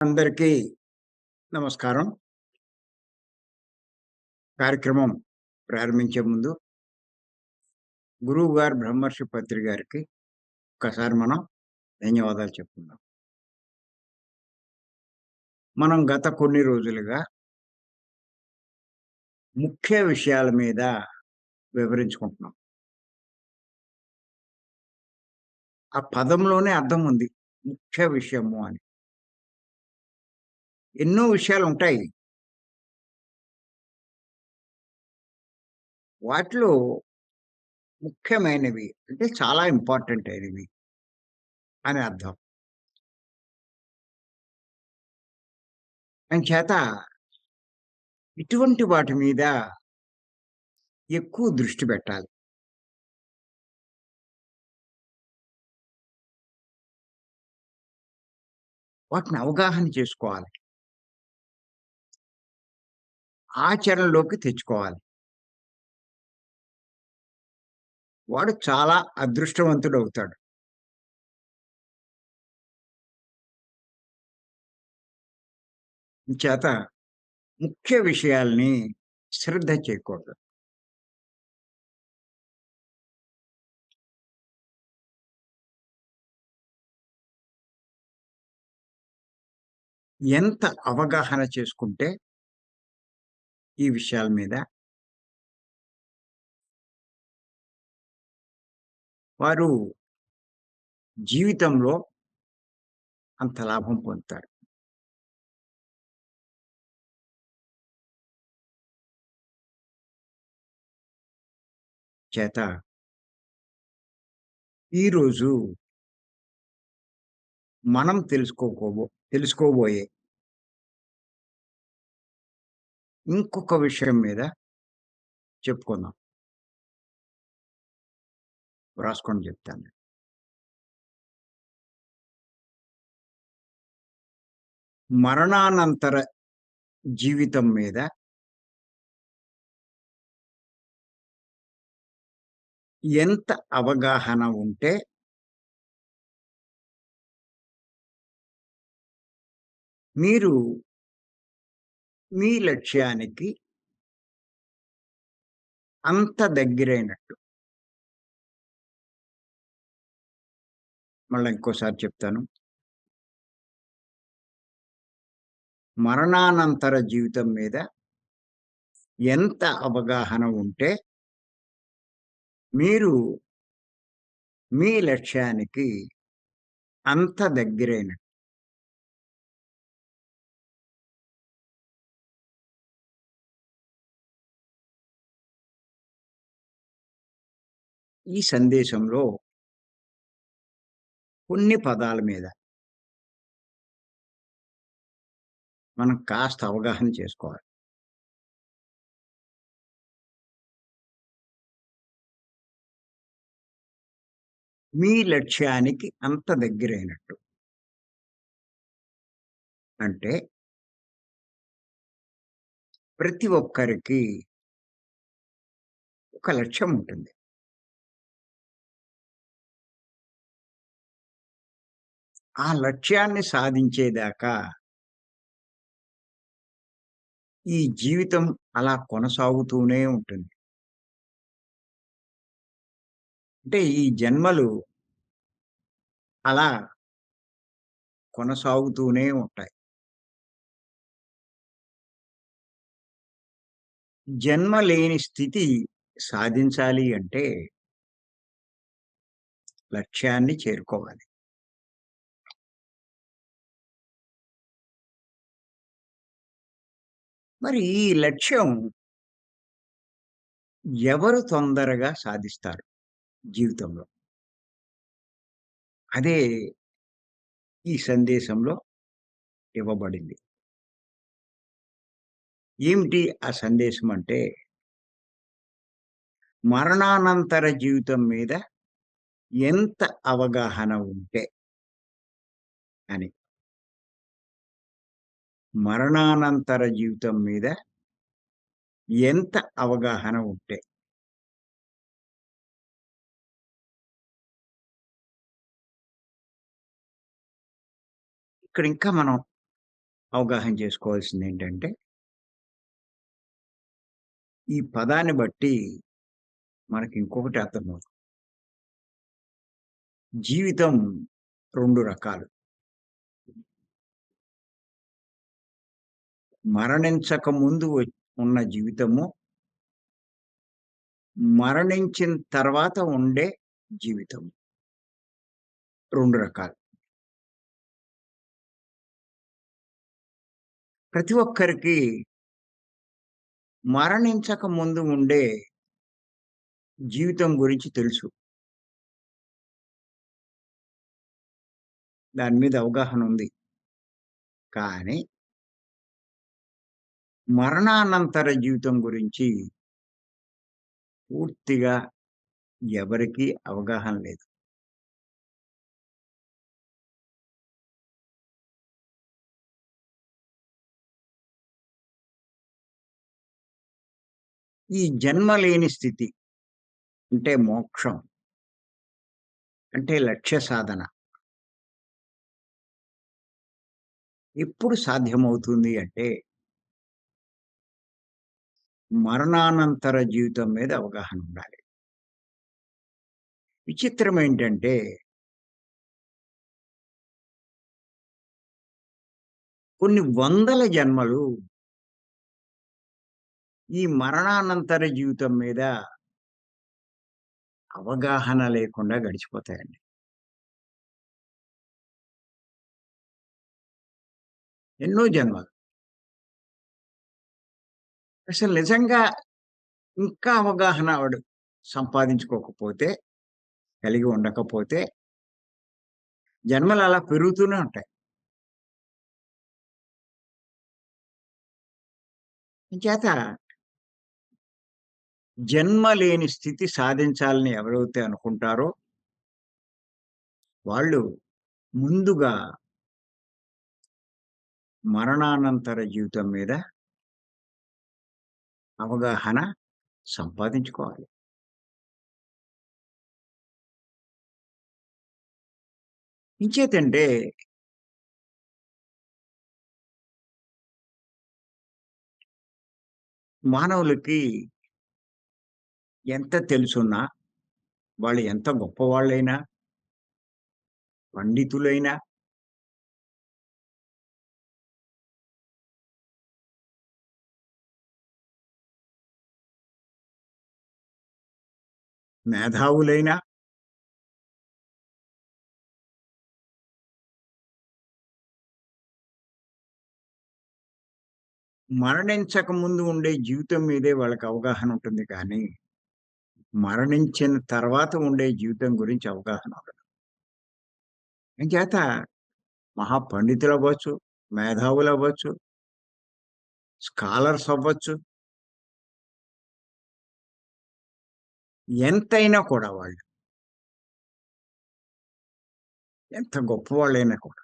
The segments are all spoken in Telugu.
అందరికీ నమస్కారం. కార్యక్రమం ప్రారంభించే ముందు గురువుగారు బ్రహ్మర్షి పత్రి గారికి ఒక్కసారి మనం ధన్యవాదాలు చెప్పుకుందాం. మనం గత కొన్ని రోజులుగా ముఖ్య విషయాల మీద వివరించుకుంటున్నాం. ఆ పదంలోనే అర్థం ఉంది. ముఖ్య విషయము అని. ఎన్నో విషయాలుంటాయి. వాటిలో ముఖ్యమైనవి అంటే చాలా ఇంపార్టెంట్ అయినవి అని అర్థం. అంచేత ఇటువంటి వాటి మీద ఎక్కువ దృష్టి పెట్టాలి. వాటిని అవగాహన చేసుకోవాలి. ఆచరణలోకి తెచ్చుకోవాలి. వాడు చాలా అదృష్టవంతుడవుతాడు. చేత ముఖ్య విషయాల్ని శ్రద్ధ చేయకూడదు. ఎంత అవగాహన చేసుకుంటే ఈ విషయాల మీద వారు జీవితంలో అంత లాభం పొందుతారు. చేత ఈరోజు మనం తెలుసుకోబోయే ఇంకొక విషయం మీద చెప్పుకుందాం. వ్రాసుకొని చెప్తాను. మరణానంతర జీవితం మీద ఎంత అవగాహన ఉంటే మీరు మీ లక్ష్యానికి అంత దగ్గరైనట్టు. మళ్ళా ఇంకోసారి చెప్తాను. మరణానంతర జీవితం మీద ఎంత అవగాహన ఉంటే మీరు మీ లక్ష్యానికి అంత దగ్గరైనట్టు. ఈ సందేశంలో కొన్ని పదాల మీద మనం కాస్త అవగాహన చేసుకోవాలి. మీ లక్ష్యానికి అంత దగ్గరైనట్టు. అంటే ప్రతి ఒక్కరికి ఒక లక్ష్యం ఉంటుంది. ఆ లక్ష్యాన్ని సాధించేదాకా ఈ జీవితం అలా కొనసాగుతూనే ఉంటుంది. అంటే ఈ జన్మలు అలా కొనసాగుతూనే ఉంటాయి. జన్మ లేని స్థితి సాధించాలి అంటే లక్ష్యాన్ని చేరుకోవాలి. మరి ఈ లక్ష్యం ఎవరు తొందరగా సాధిస్తారు జీవితంలో? అదే ఈ సందేశంలో ఇవ్వబడింది. ఏమిటి ఆ సందేశం అంటే, మరణానంతర జీవితం మీద ఎంత అవగాహన ఉంటే అని. మరణానంతర జీవితం మీద ఎంత అవగాహన ఉంటే. ఇక్కడ ఇంకా మనం అవగాహన చేసుకోవాల్సిందేంటంటే, ఈ పదాన్ని బట్టి మనకి ఇంకొకటి అర్థమవుతుంది. జీవితం 2 రకాలు. మరణించక ముందు ఉన్న జీవితము, మరణించిన తర్వాత ఉండే జీవితం. 2 రకాలు. ప్రతి ఒక్కరికి మరణించక ముందు ఉండే జీవితం గురించి తెలుసు. దాని మీద అవగాహన ఉంది. కానీ మరణానంతర జీవితం గురించి పూర్తిగా ఎవరికీ అవగాహన లేదు. ఈ జన్మ లేని స్థితి అంటే మోక్షం, అంటే లక్ష్య సాధన ఎప్పుడు సాధ్యమవుతుంది అంటే, మరణానంతర జీవితం మీద అవగాహన ఉండాలి. విచిత్రం ఏంటంటే, కొన్ని వందల జన్మలు ఈ మరణానంతర జీవితం మీద అవగాహన లేకుండా గడిచిపోతాయండి. ఎన్నో జన్మలు. అసలు నిజంగా ఇంకా అవగాహన సంపాదించుకోకపోతే, కలిగి ఉండకపోతే జన్మలు అలా పెరుగుతూనే ఉంటాయి. అంచేత జన్మ లేని స్థితి సాధించాలని ఎవరైతే అనుకుంటారో, వాళ్ళు ముందుగా మరణానంతర జీవితం మీద అవగాహన సంపాదించుకోవాలి. ఇంచేతంటే మానవులకి ఎంత తెలుసున్నా, వాళ్ళు ఎంత గొప్పవాళ్ళైనా, పండితులైనా, మేధావులైనా, మరణించక ముందు ఉండే జీవితం మీదే వాళ్ళకి అవగాహన ఉంటుంది కానీ, మరణించిన తర్వాత ఉండే జీవితం గురించి అవగాహన ఉండదు. అంచేత మహా పండితులవ్వచ్చు, మేధావులవ్వచ్చు, స్కాలర్స్ అవ్వచ్చు, ఎంతైనా కూడా వాళ్ళు, ఎంత గొప్పవాళ్ళైనా కూడా,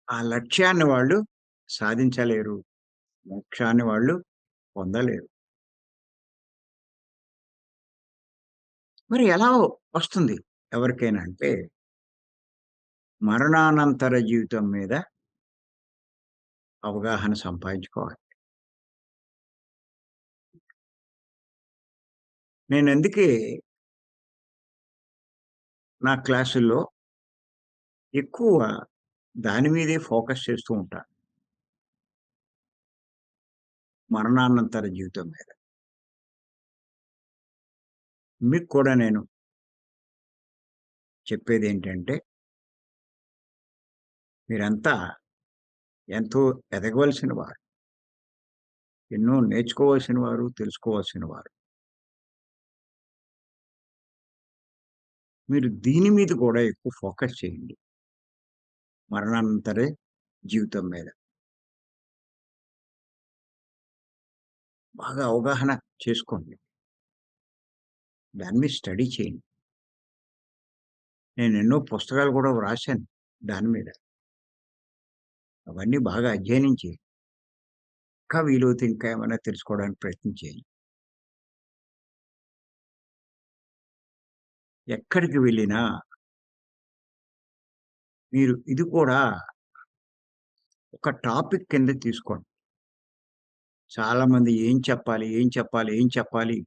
ఆ లక్ష్యాన్ని వాళ్ళు సాధించలేరు. మోక్షాన్ని వాళ్ళు పొందలేరు. మరి ఎలా వస్తుంది ఎవరికైనా అంటే, మరణానంతర జీవితం మీద అవగాహన సంపాదించుకోవాలి. నేనందుకే నా క్లాసుల్లో ఎక్కువ దాని మీదే ఫోకస్ చేస్తూ ఉంటాను. మరణానంతర జీవితం మీద. మీకు కూడా నేను చెప్పేదేంటంటే, మీరంతా ఎంతో ఎదగవలసిన వారు. ఎన్నో నేర్చుకోవాల్సిన వారు, తెలుసుకోవాల్సిన వారు. మీరు దీని మీద కూడా ఎక్కువ ఫోకస్ చేయండి. మరణానంతర జీవితం మీద. బాగా అవగాహన చేసుకోండి. దాని మీద స్టడీ చేయండి. నేనెన్నో పుస్తకాలు కూడా వ్రాసాను దాని మీద. అవన్నీ బాగా అధ్యయనం చేయండి. ఇంకా వీలైతే ఇంకా ఏమైనా తెలుసుకోవడానికి ప్రయత్నం చేయండి. ఎక్కడికి వెళ్ళినా మీరు ఇది కూడా ఒక టాపిక్ కింద తీసుకోండి. చాలామంది ఏం చెప్పాలి? ఏం చెప్పాలి? ఏం చెప్పాలి?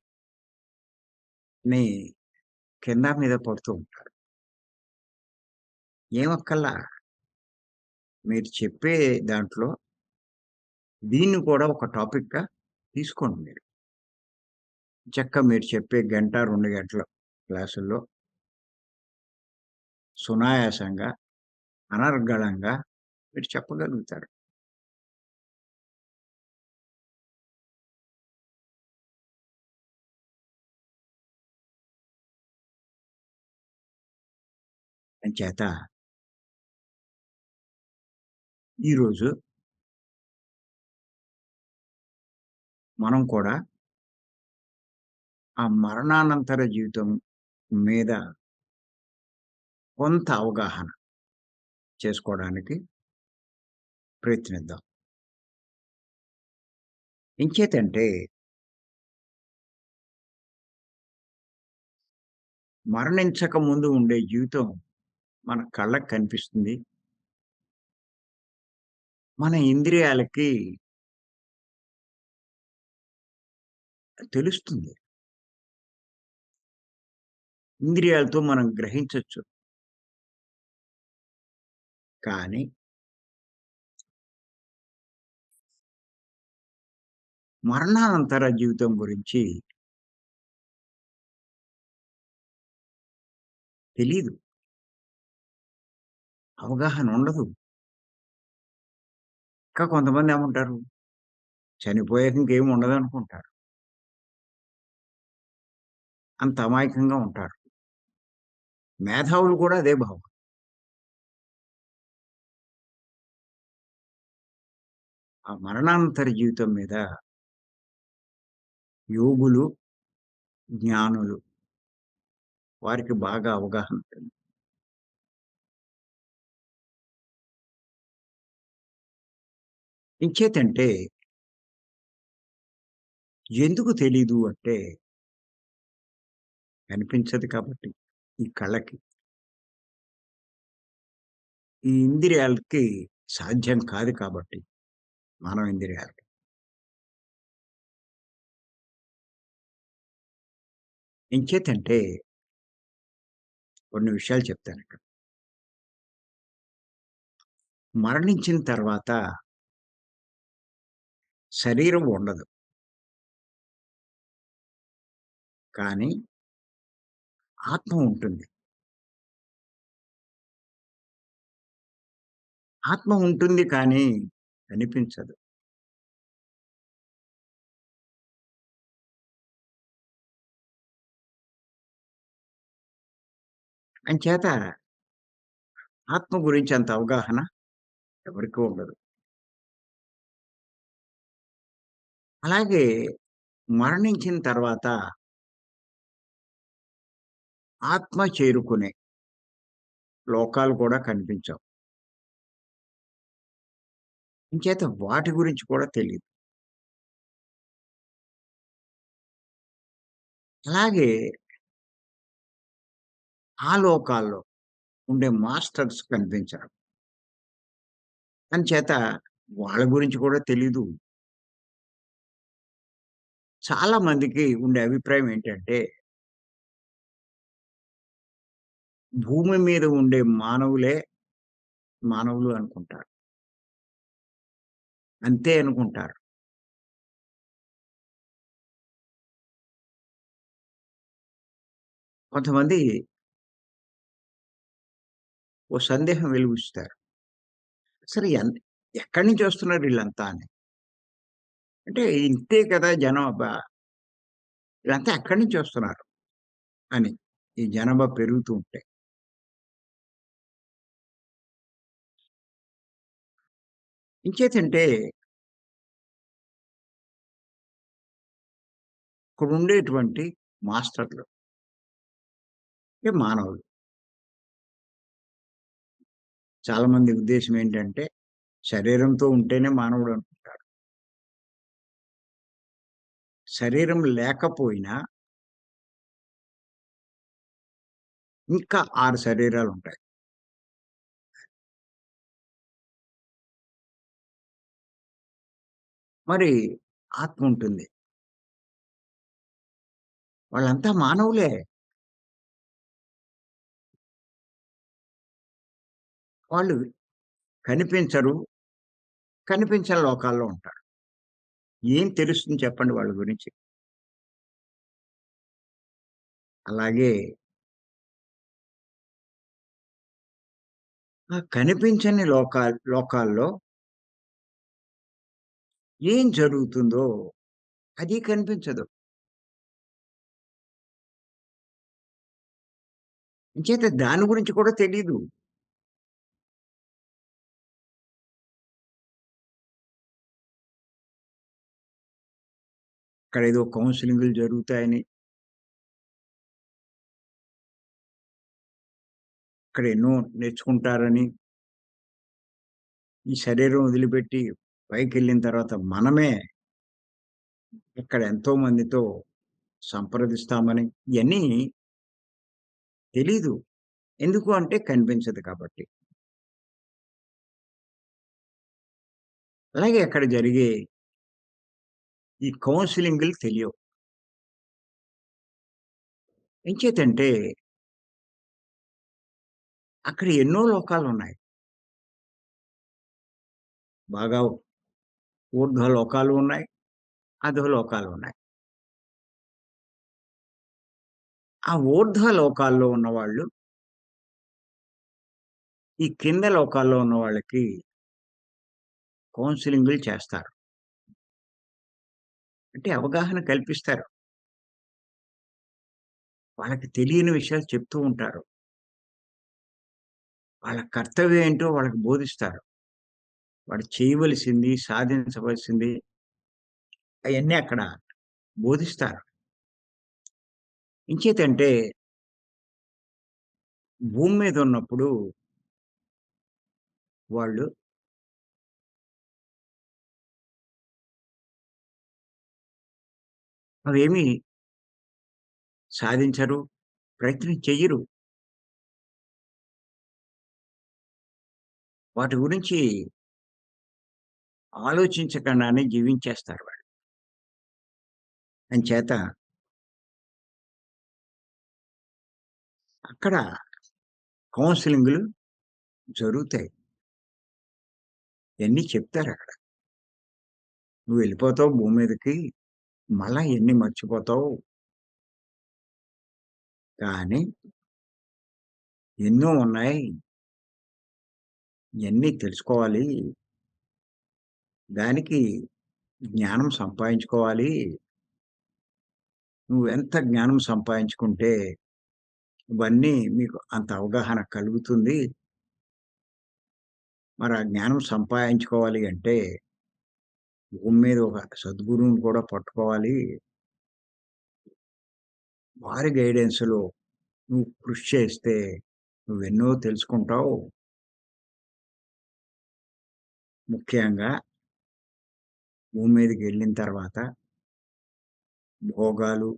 అని కింద మీద పడుతూ ఉంటారు. ఏం అక్కల్లా. మీరు చెప్పే దాంట్లో దీన్ని కూడా ఒక టాపిక్‌గా తీసుకోండి మీరు. మీరు చెప్పే గంట, 2 గంటలు క్లాసుల్లో సునాయాసంగా, అనర్గళంగా మీరు చెప్పగలుగుతారు. అంచేత ఈరోజు మనం కూడా ఆ మరణానంతర జీవితం మీద కొంత అవగాహన చేసుకోవడానికి ప్రయత్నిద్దాం. ఎంచేతంటే మరణించక ముందు ఉండే జీవితం మన కళ్ళకి కనిపిస్తుంది. మన ఇంద్రియాలకి తెలుస్తుంది. ఇంద్రియాలతో మనం గ్రహించొచ్చు. కానీ మరణానంతర జీవితం గురించి తెలీదు. అవగాహన ఉండదు. ఇంకా కొంతమంది ఏమంటారు? చనిపోయాక ఇంకేమి ఉండదనుకుంటారు. అంత అమాయకంగా ఉంటారు. మేధావులు కూడా అదే భావం. ఆ మరణానంతర జీవితం మీద యోగులు, జ్ఞానులు వారికి బాగా అవగాహన ఉంటుంది. ఇంచేతంటే ఎందుకు తెలీదు అంటే కనిపించదు కాబట్టి. ఈ కళ్ళకి, ఈ ఇంద్రియాలకి సాధ్యం కాదు కాబట్టి. మానవ ఇంద్రియాలకి. ఇంచేతంటే కొన్ని విషయాలు చెప్తానిక్కడ. మరణించిన తర్వాత శరీరం ఉండదు. కానీ ఆత్మ ఉంటుంది. ఆత్మ ఉంటుంది కానీ కనిపించదు. అంచేత ఆత్మ గురించి అంత అవగాహన ఎవరికీ ఉండదు. అలాగే మరణించిన తర్వాత ఆత్మ చేరుకునే లోకాలు కూడా కనిపించవు. ఇంచేత వాటి గురించి కూడా తెలీదు. అలాగే ఆ లోకాల్లో ఉండే మాస్టర్స్ కనిపించరు. అంచేత వాళ్ళ గురించి కూడా తెలీదు. చాలా మందికి ఉండే అభిప్రాయం ఏంటంటే, భూమి మీద ఉండే మానవులే మానవులు అనుకుంటారు. అంతే అనుకుంటారు. కొంతమంది ఓ సందేహం వెలిబుచ్చుతారు. అసలు ఎక్కడి నుంచి వస్తున్నారు ఈళ్ళంతా అని. అంటే ఇంతే కదా జనాభా. వీళ్ళంతా ఎక్కడి నుంచి వస్తున్నారు అని. ఈ జనాభా పెరుగుతూ ఉంటే. ఇంచేతంటే ఇక్కడుండేటువంటి మాస్టర్లు అంటే మానవులు. చాలా మంది ఉద్దేశ్యం ఏంటంటే, శరీరంతో ఉంటేనే మానవుడు అనుకుంటారు. శరీరం లేకపోయినా ఇంకా 6 శరీరాలుంటాయి. మరి ఆత్మ ఉంటుంది. వాళ్ళంతా మానవులే. వాళ్ళు కనిపించరు. కనిపించని లోకాల్లో ఉంటారు. ఏం తెలుస్తుంది చెప్పండి వాళ్ళ గురించి? అలాగే ఆ కనిపించని లోకాల్లో ఏం జరుగుతుందో అది కనిపించదు. అంచేత దాని గురించి కూడా తెలీదు. అక్కడేదో కౌన్సెలింగులు జరుగుతాయని, అక్కడ ఎన్నో నేర్చుకుంటారని, ఈ శరీరం వదిలిపెట్టి పైకెళ్ళిన తర్వాత మనమే ఇక్కడ ఎంతో మందితో సంప్రదిస్తామని, ఇయన్నీ తెలీదు. ఎందుకు అంటే కనిపించదు కాబట్టి. అలాగే అక్కడ జరిగే ఈ కౌన్సెలింగులు తెలియవు. ఎంచేతంటే అక్కడ ఎన్నో లోకాలున్నాయి. బాగా ఊర్ధ్వ లోకాలు ఉన్నాయి. అధోలోకాలు ఉన్నాయి. ఆ ఊర్ధ్వ లోకాల్లో ఉన్నవాళ్ళు, ఈ కింద లోకాల్లో ఉన్న వాళ్ళకి కౌన్సెలింగులు చేస్తారు. అంటే అవగాహన కల్పిస్తారు. వాళ్ళకి తెలియని విషయాలు చెప్తూ ఉంటారు. వాళ్ళ కర్తవ్యం ఏంటో వాళ్ళకి బోధిస్తారు. వాడు చేయవలసింది, సాధించవలసింది అయన్నీ అక్కడ బోధిస్తారు. ఇంచేతంటే భూమి మీద ఉన్నప్పుడు వాళ్ళు అవేమీ సాధించరు. ప్రయత్నం చెయ్యరు. వాటి గురించి ఆలోచించకుండానే జీవించేస్తారు వాళ్ళు. అంచేత అక్కడ కౌన్సెలింగులు జరుగుతాయి. ఇయన్నీ చెప్తారక్కడ. నువ్వెళ్ళిపోతావు భూమి మీదకి. మళ్ళా ఇయన్నీ మర్చిపోతావు. కానీ ఎన్నో ఉన్నాయి. ఇయన్నీ తెలుసుకోవాలి. దానికి జ్ఞానం సంపాదించుకోవాలి. నువ్వెంత జ్ఞానం సంపాదించుకుంటే ఇవన్నీ మీకు అంత అవగాహన కలుగుతుంది. మరి ఆ జ్ఞానం సంపాదించుకోవాలి అంటే భూమి మీద ఒక సద్గురువుని కూడా పట్టుకోవాలి. వారి గైడెన్స్‌లో నువ్వు కృషి చేస్తే నువ్వెన్నో తెలుసుకుంటావు. ముఖ్యంగా భూమి మీదకెళ్ళిన తర్వాత భోగాలు,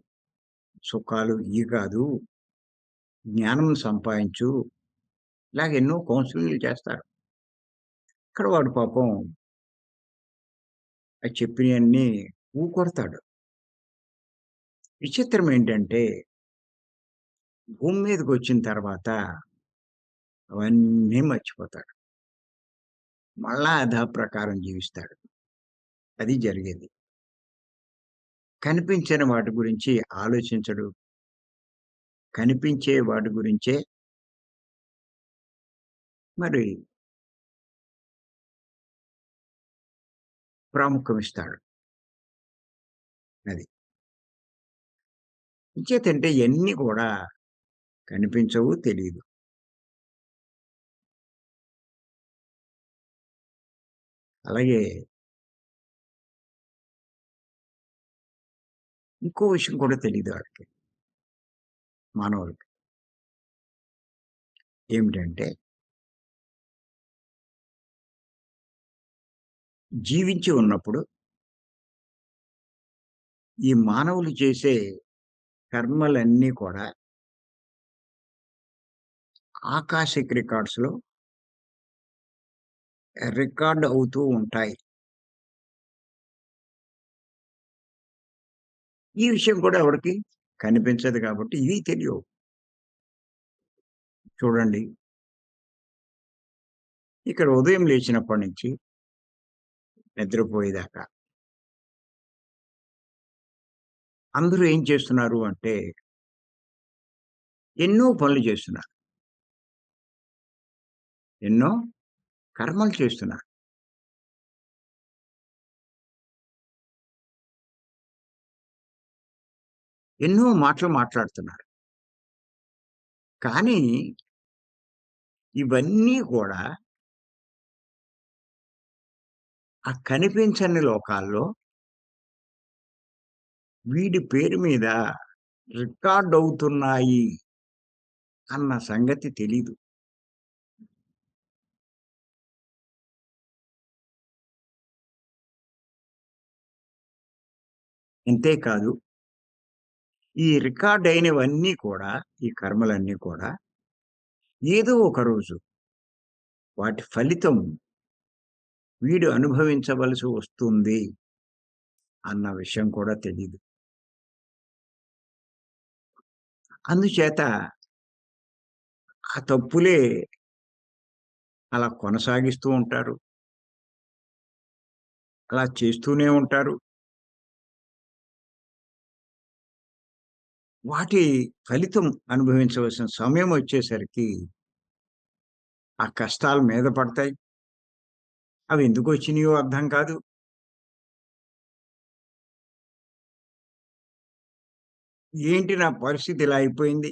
సుఖాలు ఇయి కాదు. జ్ఞానం సంపాదించు. ఇలాగ ఎన్నో కౌన్సెలింగ్‌లు చేస్తారు. ఇక్కడ వాడు పాపం చెప్పినయన్నీ ఊకొడతాడు. విచిత్రం ఏంటంటే భూమి మీదకొచ్చిన తర్వాత అవన్నీ మర్చిపోతాడు. మళ్ళా యథాప్రకారం జీవిస్తాడు. అది జరిగేది. కనిపించని వాటి గురించి ఆలోచించడు. కనిపించే వాటి గురించే మరి ప్రాముఖ్యం ఇస్తాడు. అది. ఇంచేతంటే ఇయన్నీ కూడా కనిపించవు, తెలీదు. అలాగే ఇంకో విషయం కూడా తెలీదు ఆడికి. మానవుడికి. ఏమిటంటే జీవించి ఉన్నప్పుడు ఈ మానవులు చేసే కర్మలన్నీ కూడా ఆకాశిక్ రికార్డ్స్‌లో రికార్డ్ అవుతూ ఉంటాయి. ఈ విషయం కూడా ఎవరికీ కనిపించదు కాబట్టి ఇవి తెలియవు. చూడండి, ఇక్కడ ఉదయం లేచినప్పటి నుంచి నిద్రపోయేదాకా అందరూ ఏం చేస్తున్నారు అంటే ఎన్నో పనులు చేస్తున్నారు. ఎన్నో కర్మలు చేస్తున్నారు. ఎన్నో మాటలు మాట్లాడుతున్నారు. కానీ ఇవన్నీ కూడా ఆ కనిపించని లోకాల్లో వీడి పేరు మీద రికార్డవుతున్నాయి అన్న సంగతి తెలీదు. ఇంతేకాదు, ఈ రికార్డయినవన్నీ కూడా, ఈ కర్మలన్నీ కూడా ఏదో ఒక రోజు వాటి ఫలితం వీడు అనుభవించవలసి వస్తుంది అన్న విషయం కూడా తెలీదు. అందుచేత ఆ తప్పులే అలా కొనసాగిస్తూ ఉంటారు. అలా చేస్తూనే ఉంటారు. వాటి ఫలితం అనుభవించవలసిన సమయం వచ్చేసరికి ఆ కష్టాలు మీద పడతాయి. అవి ఎందుకొచ్చినాయో అర్థం కాదు. ఏంటి నా పరిస్థితి ఇలా అయిపోయింది.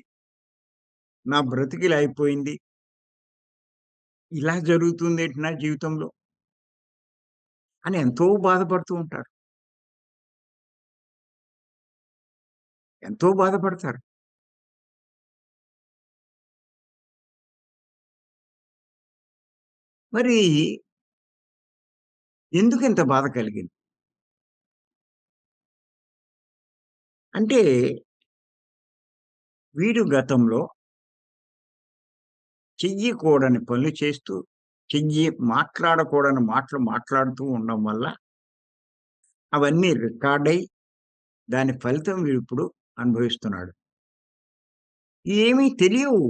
నా బ్రతుకు ఇలా అయిపోయింది. ఇలా జరుగుతుందేంటి నా జీవితంలో అని ఎంతో బాధపడుతూ ఉంటారు. ఎంతో బాధపడతారు. మరి ఎందుకింత బాధ కలిగింది? అంటే వీడు గతంలో చెయ్యకూడని పనులు చేస్తూ, మాట్లాడకూడని మాటలు మాట్లాడుతూ ఉండడం వల్ల అవన్నీ రికార్డయి దాని ఫలితం వీడిప్పుడు అనుభవిస్తున్నాడు. ఏమీ తెలియవు.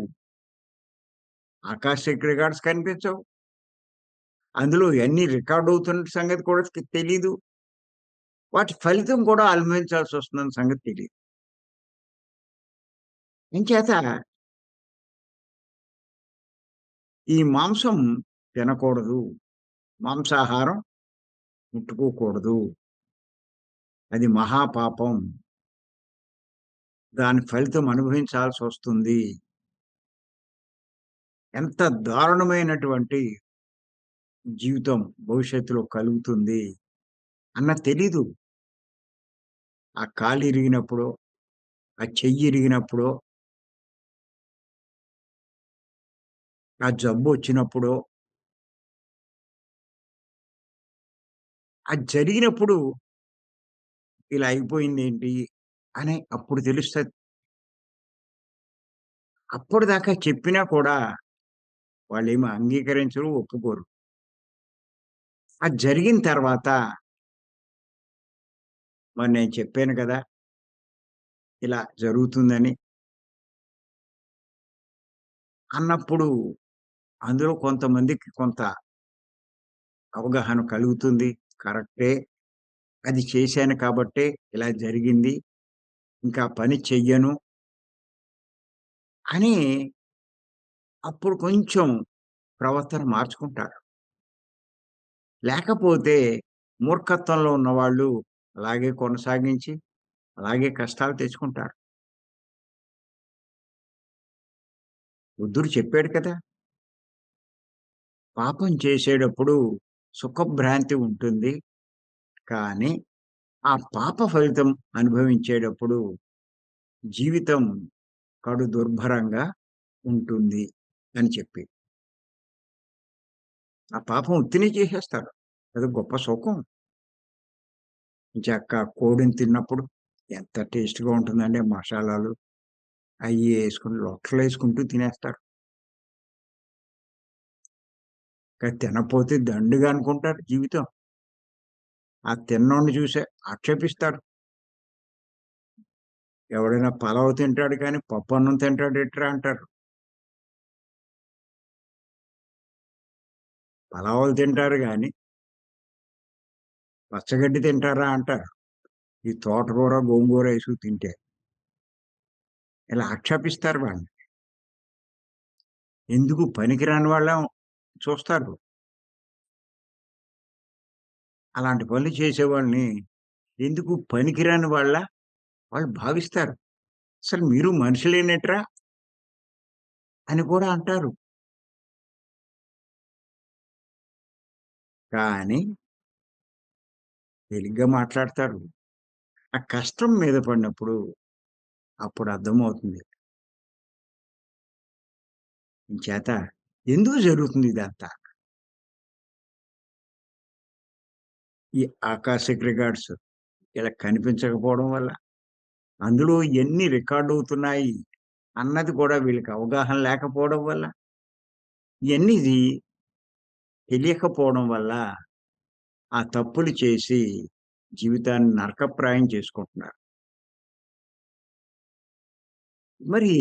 ఆకాశిక్ రికార్డ్స్ కనిపించవు. అందులో ఇయన్నీ రికార్డ్ అవుతున్న సంగతి కూడా తెలీదు. వాటి ఫలితం కూడా అనుభవించాల్సొస్తుందన్న సంగతి తెలీదు. ఇంచేత ఈ మాంసం తినకూడదు. మాంసాహారం ముట్టుకోకూడదు. అది మహాపాపం. దాని ఫలితం అనుభవించాల్సొస్తుంది. ఎంత దారుణమైనటువంటి జీవితం భవిష్యత్తులో కలుగుతుంది అన్నది తెలీదు. ఆ కాలు ఇరిగినప్పుడో, ఆ చెయ్యి ఇరిగినప్పుడో, ఆ జబ్బొచ్చినప్పుడో, అది జరిగినప్పుడు ఇలా అయిపోయిందేంటి అని అప్పుడు తెలుస్తది. అప్పటిదాకా చెప్పినా కూడా వాళ్ళేమి అంగీకరించరు, ఒప్పుకోరు. అది జరిగిన తర్వాత మరి నేను చెప్పాను కదా! ఇలా జరుగుతుందని అన్నప్పుడు అందులో కొంతమందికి కొంత అవగాహన కలుగుతుంది. కరెక్టే. అది చేశాను కాబట్టే ఇలా జరిగింది. ఇంకా పని చెయ్యను అని అప్పుడు కొంచెం ప్రవర్తన మార్చుకుంటారు. లేకపోతే మూర్ఖత్వంలో ఉన్నవాళ్ళు అలాగే కొనసాగించి, అలాగే కష్టాలు తెచ్చుకుంటారు. బుద్ధుడు చెప్పాడు కదా! పాపం చేసేటప్పుడు సుఖభ్రాంతి ఉంటుంది. కానీ, ఆ పాప ఫలితం అనుభవించేటప్పుడు జీవితం కడు దుర్భరంగా ఉంటుంది అని చెప్పి. ఆ పాపం ఉత్తినే చేసేస్తారు. అది గొప్ప సుఖం. ఎంచక్కా కోడిని తిన్నప్పుడు ఎంత టేస్ట్‌గా ఉంటుందండి ఆ మషాలాలు అయ్యి యేసుకొని లొట్టలేసుకుంటూ తినేస్తారు. తినకపోతే దండుగ అనుకుంటారు జీవితం. ఆ తిన్నోడిని చూసే ఆక్షేపిస్తారు. ఎవడైనా పలావ్ తింటాడు కానీ పప్పన్నం తింటాడేట్రా అంటారు. పలావులు తింటారు గానీ, పచ్చగడ్డి తింటారా అంటారు. ఈ తోటకూర, గోంగూర ఏసుకు తింటే. ఇలా ఆక్షేపిస్తారు వాళ్ళని. ఎందుకు పనికిరాని వాళ్ళం చూస్తారు. అలాంటి పనులు చేసేవాళ్ళని ఎందుకు పనికిరాని వాళ్ళ వాళ్ళు భావిస్తారు. అసలు మీరు మనుషులేనేట్రా అని కూడా అంటారు. కానీ తేలిగ్గా మాట్లాడతారు. ఆ కష్టం మీద పడినప్పుడు అప్పుడు అర్థమవుతుంది. ఇంచేత ఎందుకు జరుగుతుంది ఇదంతా? ఈ ఆకాశిక్ రికార్డ్స్ ఇలా కనిపించకపోవడం వల్ల, అందులో ఎన్ని రికార్డవుతున్నాయి అన్నది కూడా వీళ్ళకి అవగాహన లేకపోవడం వల్ల, ఇయన్నీ తెలియకపోవడం వల్ల ఆ తప్పులు చేసి జీవితాన్ని నరకప్రాయం చేసుకుంటున్నారు. మరి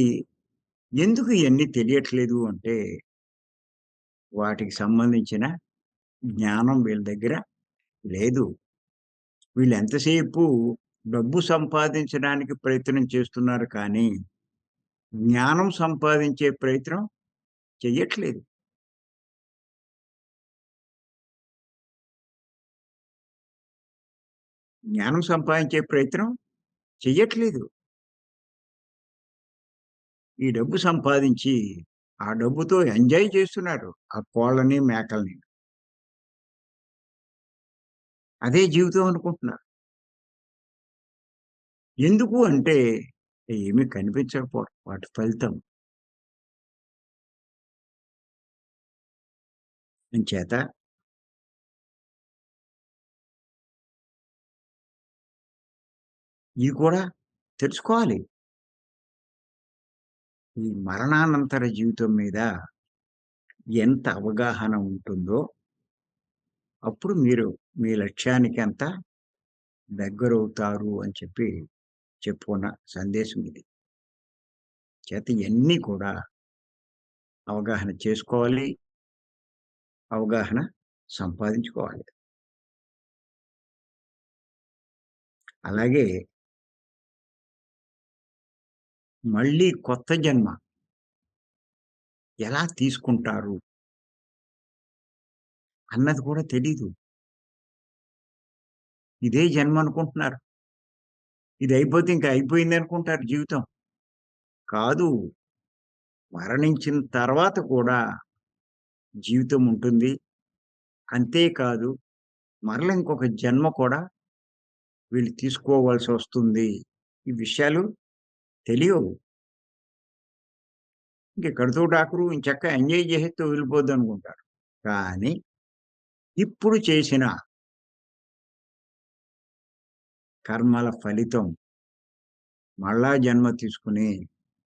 ఎందుకు ఇయన్నీ తెలియట్లేదు అంటే, వాటికి సంబంధించిన జ్ఞానం వీళ్ళ దగ్గర లేదు. వీళ్ళెంతసేపు డబ్బు సంపాదించడానికి ప్రయత్నం చేస్తున్నారు కానీ, జ్ఞానం సంపాదించే ప్రయత్నం చెయ్యట్లేదు. జ్ఞానం సంపాదించే ప్రయత్నం చెయ్యట్లేదు. ఈ డబ్బు సంపాదించి, ఆ డబ్బుతో ఎంజాయ్ చేస్తున్నారు. ఆ కోళ్ళని, మేకల్ని. అదే జీవితం అనుకుంటున్నారు. ఎందుకు అంటే, ఏమి కనిపించకపోవడం వాటి ఫలితం. అంచేత ఇది కూడా తెలుసుకోవాలి. ఈ మరణానంతర జీవితం మీద ఎంత అవగాహన ఉంటుందో, అప్పుడు మీరు మీ లక్ష్యానికి అంత దగ్గరవుతారు అని చెప్పి చెప్పుకున్న సందేశం ఇది. చేత ఇయన్నీ కూడా అవగాహన చేసుకోవాలి. అవగాహన సంపాదించుకోవాలి. అలాగే మళ్ళీ కొత్త జన్మ ఎలా తీసుకుంటారు అన్నది కూడా తెలీదు. ఇదే జన్మ అనుకుంటున్నారు. ఇదయిపోతే ఇంక అయిపోయిందనుకుంటారు జీవితం. కాదు. మరణించిన తర్వాత కూడా జీవితం ఉంటుంది. అంతేకాదు మరల ఇంకొక జన్మ కూడా వీళ్ళు తీసుకోవాల్సొస్తుంది. ఈ విషయాలు తెలియవు. ఇంకిక్కడితో డాకురు ఎంచక్కా ఎంజాయ్ చేసేత్తే వెళ్ళిపోద్దనుకుంటారు. కానీ ఇప్పుడు చేసిన కర్మల ఫలితం మళ్ళా జన్మ తీసుకొని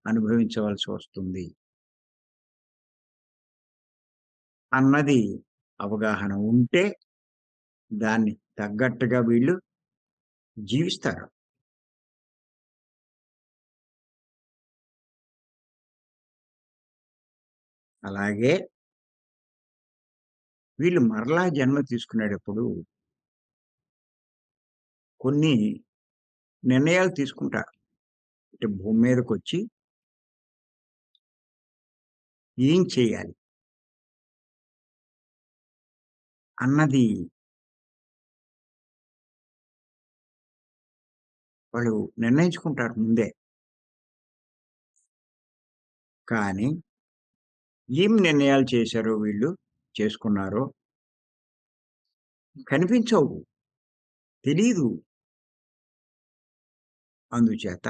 అనుభవించవలసి వస్తుంది అన్నది అవగాహన ఉంటే దాన్ని తగ్గట్టుగా వీళ్ళు జీవిస్తారు. అలాగే వీళ్ళు మరలా జన్మ తీసుకునేటప్పుడు కొన్ని నిర్ణయాలు తీసుకుంటారు. అంటే భూమి మీదకొచ్చి ఏం చేయాలి అన్నది వాళ్ళు నిర్ణయించుకుంటారు ముందే. కానీ ఏం నిర్ణయాలు చేశారో వీళ్ళు చేసుకున్నారో కనిపించవు. తెలీదు. అందుచేత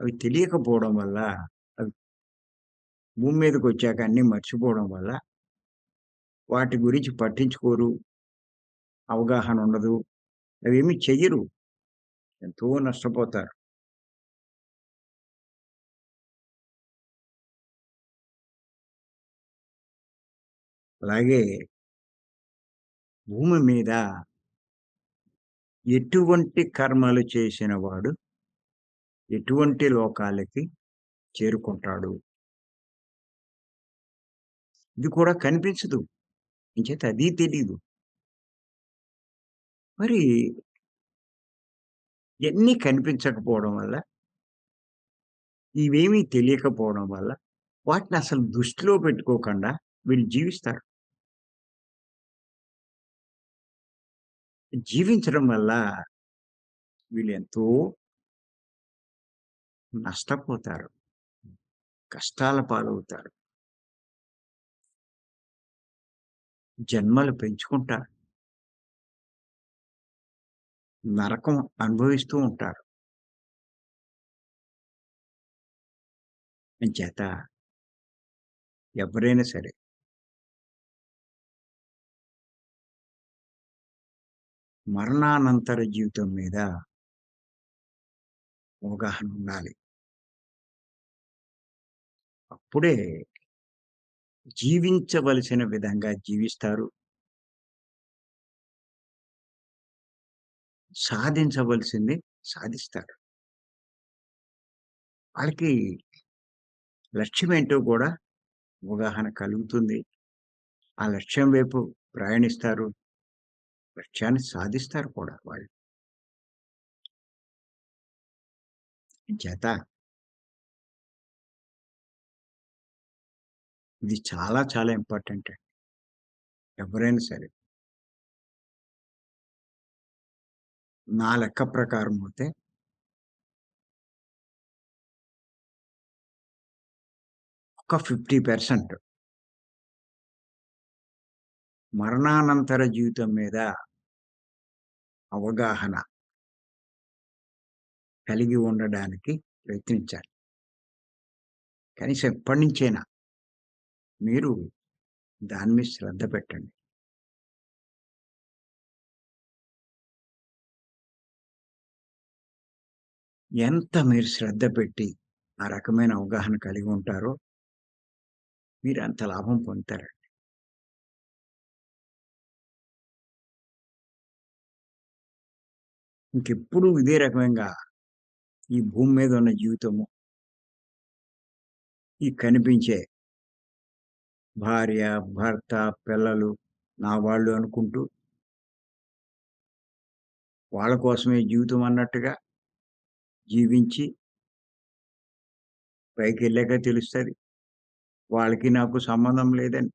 అవి తెలియకపోవడం వల్ల అవి భూమి మీదకొచ్చాక అన్నీ మర్చిపోవడం వల్ల వాటి గురించి పట్టించుకోరు. అవగాహన ఉండదు. అవేమి చెయ్యరు. ఎంతో నష్టపోతారు. అలాగే భూమి మీద ఎటువంటి కర్మలు చేసిన వాడు ఎటువంటి లోకాలకి చేరుకుంటాడు. ఇది కూడా కనిపించదు. ఇంచేత అది తెలీదు. మరి ఇయన్నీ కనిపించకపోవడం వల్ల, ఇవేమీ తెలియకపోవడం వల్ల, వాటినసలు దృష్టిలో పెట్టుకోకుండా వీళ్ళు జీవిస్తారు. జీవించడం వల్ల వీళ్ళెంతో నష్టపోతారు. కష్టాల పాలవుతారు. జన్మలు పెంచుకుంటారు. నరకం అనుభవిస్తూ ఉంటారు. అంచేత ఎవరైనా సరే మరణానంతర జీవితం మీద అవగాహన ఉండాలి. అప్పుడే జీవించవలసిన విధంగా జీవిస్తారు. సాధించవలసింది సాధిస్తారు. వాళ్ళకి లక్ష్యమేంటో గూడా అవగాహన కలుగుతుంది. ఆ లక్ష్యం వైపు ప్రయాణిస్తారు. లక్ష్యాన్ని సాధిస్తారు కూడా వాళ్ళు. చేత ఇది చాలా చాలా ఇంపార్టెంట్ అండి. ఎవరైనా సరే. నా లెక్క ప్రకారం అయితే ఒక 50% మరణానంతర జీవితం మీద అవగాహన కలిగి ఉండడానికి ప్రయత్నించాలి. కనీసం ఇప్పటినుంచైనా మీరు దాని మీద శ్రద్ధ పెట్టండి. ఎంత మీరు శ్రద్ధ పెట్టి ఆ రకమైన అవగాహన కలిగి ఉంటారో మీరంత లాభం పొందుతారు. ఇంకెప్పుడు ఇదే రకంగా ఈ భూమి మీద ఉన్న జీవితము, ఈ కనిపించే భార్య, భర్త, పిల్లలు నా వాళ్ళు అనుకుంటూ వాళ్ళ కోసమే జీవితం అన్నట్టుగా జీవించి పైకెళ్ళాక తెలుస్తది. వాళ్ళకి నాకు సంబంధం లేదని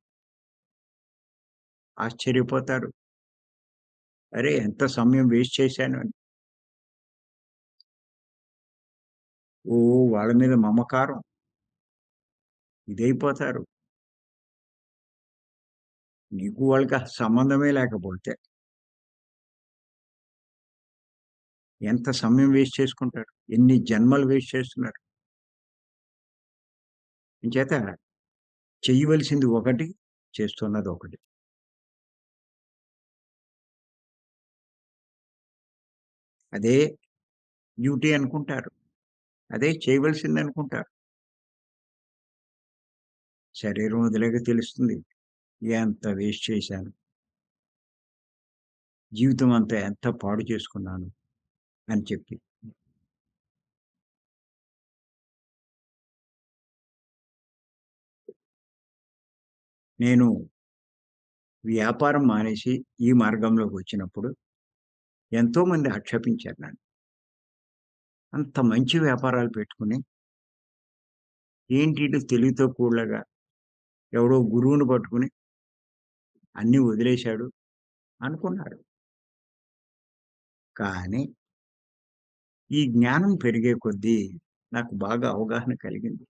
ఆశ్చర్యపోతారు. అరే! ఎంత సమయం వేస్ట్ చేశాను అని. ఓహ్! వాళ్ళ మీద మమకారం ఇదైపోతారు. నీకు వాళ్ళకి సంబంధమే లేకపోతే ఎంత సమయం వేస్ట్ చేసుకుంటారు. ఎన్ని జన్మలు వేస్ట్ చేస్తున్నారు. అంచేత చేయవలసింది ఒకటి, చేస్తున్నదొకటి. అదే డ్యూటీ అనుకుంటారు. అదే చేయవలసిందనుకుంటారు. శరీరం వదిలాక తెలుస్తుంది. ఎంత వేస్ట్ చేశాను. జీవితం అంతా ఎంత పాడు చేసుకున్నాను అని చెప్పి. నేను వ్యాపారం మానేసి ఈ మార్గంలోకొచ్చినప్పుడు ఎంతోమంది ఆక్షేపించారు నన్ను. అంత మంచి వ్యాపారాలు పెట్టుకొని ఏంటి ఈడు తెలివి తక్కువోళ్ళగా ఎవడో గురువుని పట్టుకొని అన్నీ వదిలేశాడు అనుకున్నారు. కానీ ఈ జ్ఞానం పెరిగే కొద్దీ నాకు బాగా అవగాహన కలిగింది.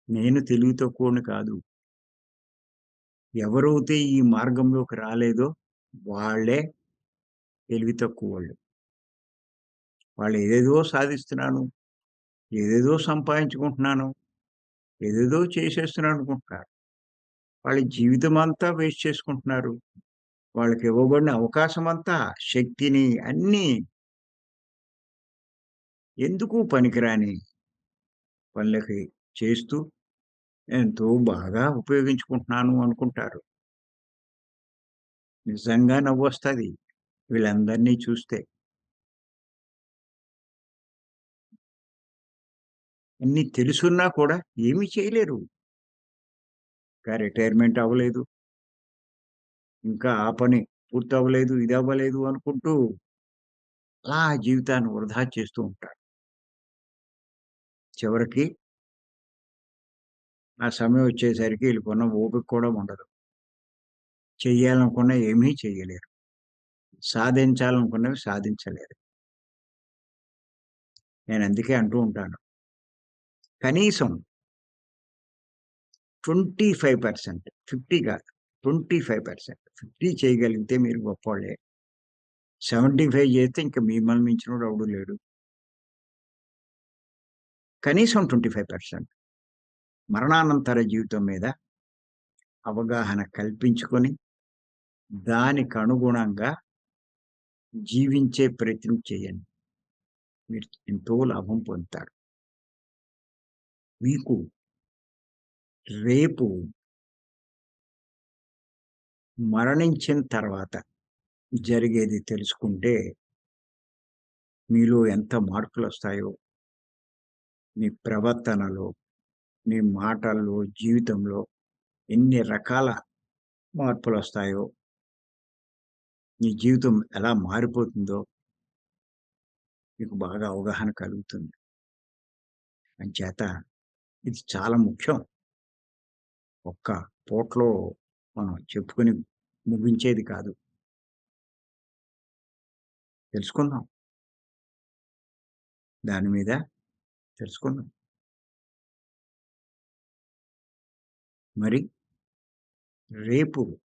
నేను తెలివి తక్కువోడిని కాదు. ఎవరైతే ఈ మార్గంలోకి రాలేదో వాళ్ళే తెలివి తక్కువోళ్ళు. వాళ్ళు ఏదేదో సాధిస్తున్నాను, ఏదేదో సంపాదించుకుంటున్నాను, ఏదేదో చేసేస్తున్నాను అనుకుంటున్నారు. వాళ్ళ జీవితమంతా వేస్ట్ చేసుకుంటున్నారు. వాళ్ళకి ఇవ్వబడిన అవకాశమంతా, శక్తిని అన్నీ ఎందుకు పనికిరాని పనులకి చేస్తూ ఎంతో బాగా ఉపయోగించుకుంటున్నాను అనుకుంటారు. నిజంగా నవ్వొస్తది. వీళ్ళందరినీ చూస్తే అన్నీ తెలుసున్నా కూడా ఏమీ చేయలేరు. ఇంకా రిటైర్మెంట్ అవ్వలేదు. ఇంకా ఆ పని పూర్తవ్వలేదు, ఇదవ్వలేదు అనుకుంటూ అలా జీవితాన్ని వృధా చేస్తూ ఉంటారు. చివరికి ఆ సమయం వచ్చేసరికి ఈళ్ళకున్న ఓపిక కూడా ఉండదు. చెయ్యాలనుకున్న ఏమీ చెయ్యలేరు. సాధించాలనుకున్నవి సాధించలేరు. నేనందుకే అంటూ ఉంటాను. కనీసం 25% 50 కాదు. 25% 50 చేయగలిగితే మీరు గొప్పోళ్ళే. 75 చేస్తే ఇంక మిమ్మల్ని మించినోడు ఎవడు లేడు. కనీసం 25% మరణానంతర జీవితం మీద అవగాహన కల్పించుకొని, దానికనుగుణంగా జీవించే ప్రయత్నం చేయండి. మీరు ఎంతో లాభం పొందుతారు. మీకు రేపు మరణించిన తర్వాత జరిగేది తెలుసుకుంటే, మీలో ఎంత మార్పులొస్తాయో, మీ ప్రవర్తనలో, మీ మాటల్లో, జీవితంలో ఎన్ని రకాల మార్పులొస్తాయో, మీ జీవితం ఎలా మారిపోతుందో మీకు బాగా అవగాహన కలుగుతుంది. అంచేత ఇది చాలా ముఖ్యం. ఒక్క పూటలో మనం చెప్పుకొని ముగించేది కాదు. తెలుసుకుందాం. దాని మీద తెలుసుకుందాం. మరి రేపు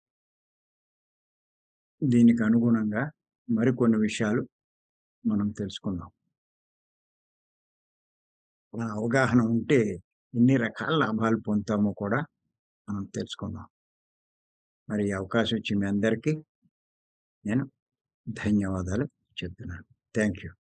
దీనికి అనుగుణంగా మరికొన్ని విషయాలు మనం తెలుసుకుందాం. ఆ అవగాహన ఉంటే ఎన్ని రకాల లాభాలు పొందుతామో కూడా మనం తెలుసుకుందాం. మరి ఈ అవకాశం ఇచ్చిన మీ అందరికీ నేను ధన్యవాదాలు చెప్తున్నాను. Thank you.